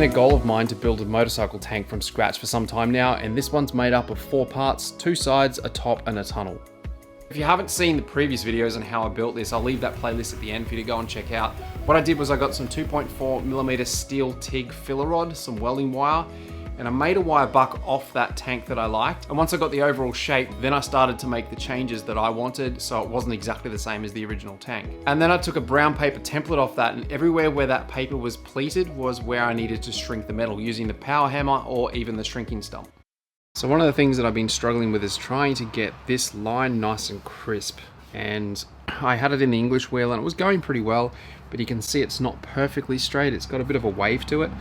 been a goal of mine to build a motorcycle tank from scratch for some time now, and this one's made up of 4 parts, 2 sides, a top and a tunnel. If you haven't seen the previous videos on how I built this, I'll leave that playlist at the end for you to go and check out. What I did was I got some 2.4mm steel TIG filler rod, some welding wire, and I made a wire buck off that tank that I liked. And once I got the overall shape, then I started to make the changes that I wanted so it wasn't exactly the same as the original tank. And then I took a brown paper template off that, and everywhere where that paper was pleated was where I needed to shrink the metal using the power hammer or even the shrinking stump. So one of the things that I've been struggling with is trying to get this line nice and crisp. And I had it in the English wheel and it was going pretty well, but you can see it's not perfectly straight. It's got a bit of a wave to it.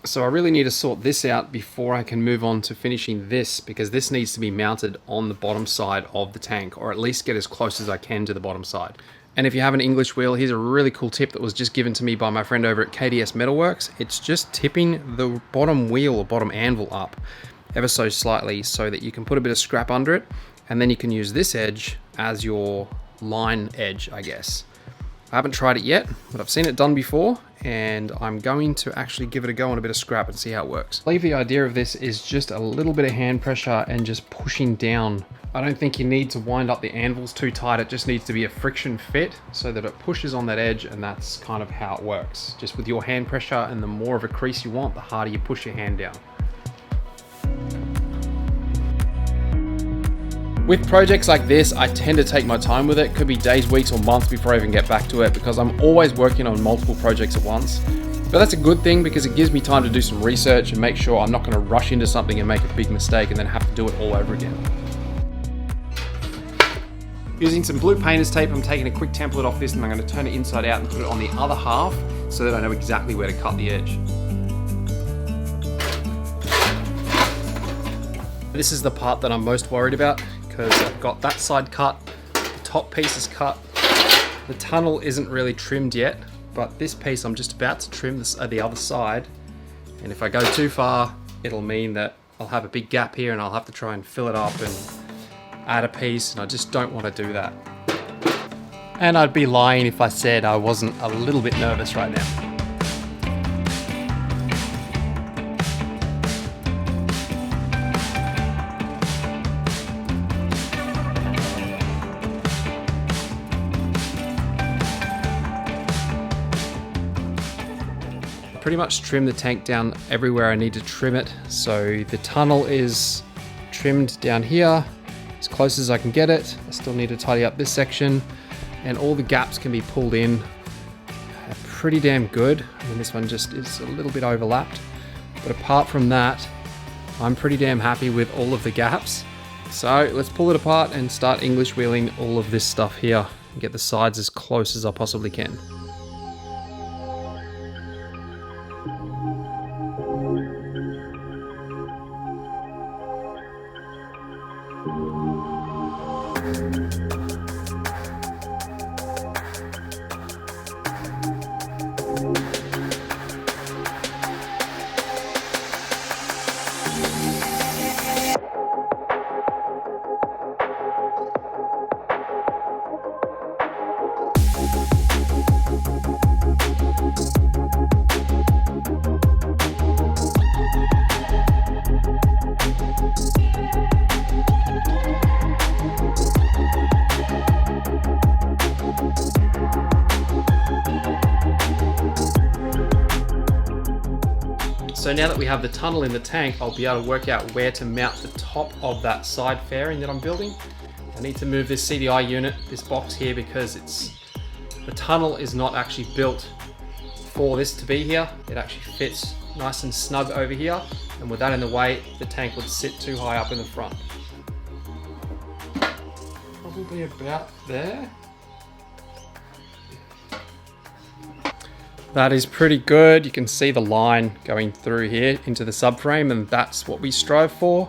So I really need to sort this out before I can move on to finishing this, because this needs to be mounted on the bottom side of the tank, or at least get as close as I can to the bottom side. And if you have an English wheel, here's a really cool tip that was just given to me by my friend over at KDS Metalworks. It's just tipping the bottom wheel or bottom anvil up ever so slightly so that you can put a bit of scrap under it, and then you can use this edge as your line edge, I guess. I haven't tried it yet, but I've seen it done before, and I'm going to actually give it a go on a bit of scrap and see how it works. I believe the idea of this is just a little bit of hand pressure and just pushing down. I don't think you need to wind up the anvils too tight. It just needs to be a friction fit so that it pushes on that edge, and that's kind of how it works. Just with your hand pressure, and the more of a crease you want, the harder you push your hand down. With projects like this, I tend to take my time with it. Could be days, weeks, or months before I even get back to it, because I'm always working on multiple projects at once. But that's a good thing, because it gives me time to do some research and make sure I'm not going to rush into something and make a big mistake and then have to do it all over again. Using some blue painter's tape, I'm taking a quick template off this and I'm going to turn it inside out and put it on the other half so that I know exactly where to cut the edge. This is the part that I'm most worried about, because I've got that side cut, the top piece is cut, the tunnel isn't really trimmed yet, but this piece I'm just about to trim the other side, and if I go too far, it'll mean that I'll have a big gap here and I'll have to try and fill it up and add a piece, and I just don't want to do that. And I'd be lying if I said I wasn't a little bit nervous right now. Pretty much trim the tank down everywhere I need to trim it. So the tunnel is trimmed down here as close as I can get it. I still need to tidy up this section, and all the gaps can be pulled in pretty damn good. I mean, this one just is a little bit overlapped, but apart from that, I'm pretty damn happy with all of the gaps. So let's pull it apart and start English wheeling all of this stuff here and get the sides as close as I possibly can. So now that we have the tunnel in the tank, I'll be able to work out where to mount the top of that side fairing that I'm building. I need to move this CDI unit, this box here, because the tunnel is not actually built for this to be here. It actually fits nice and snug over here, and with that in the way, the tank would sit too high up in the front. Probably about there. That is pretty good. You can see the line going through here into the subframe, and that's what we strive for,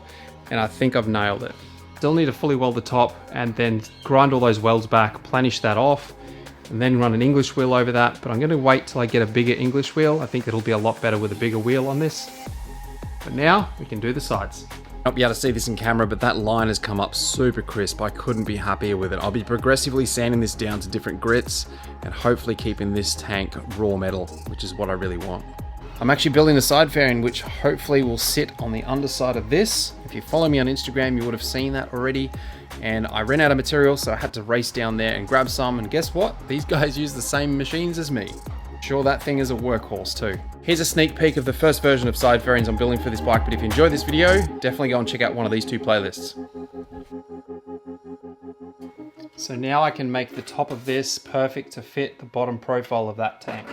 and I think I've nailed it. Still need to fully weld the top and then grind all those welds back, planish that off, and then run an English wheel over that, but I'm going to wait till I get a bigger English wheel. I think it'll be a lot better with a bigger wheel on this. But now we can do the sides. Not be able to see this in camera, but that line has come up super crisp. I couldn't be happier with it. I'll be progressively sanding this down to different grits and hopefully keeping this tank raw metal, which is what I really want. I'm actually building the side fairing, which hopefully will sit on the underside of this. If you follow me on Instagram, you would have seen that already. And I ran out of material, so I had to race down there and grab some. And guess what? These guys use the same machines as me. Sure, that thing is a workhorse too. Here's a sneak peek of the first version of side fairings I'm building for this bike, but if you enjoyed this video, definitely go and check out one of these two playlists. So now I can make the top of this perfect to fit the bottom profile of that tank.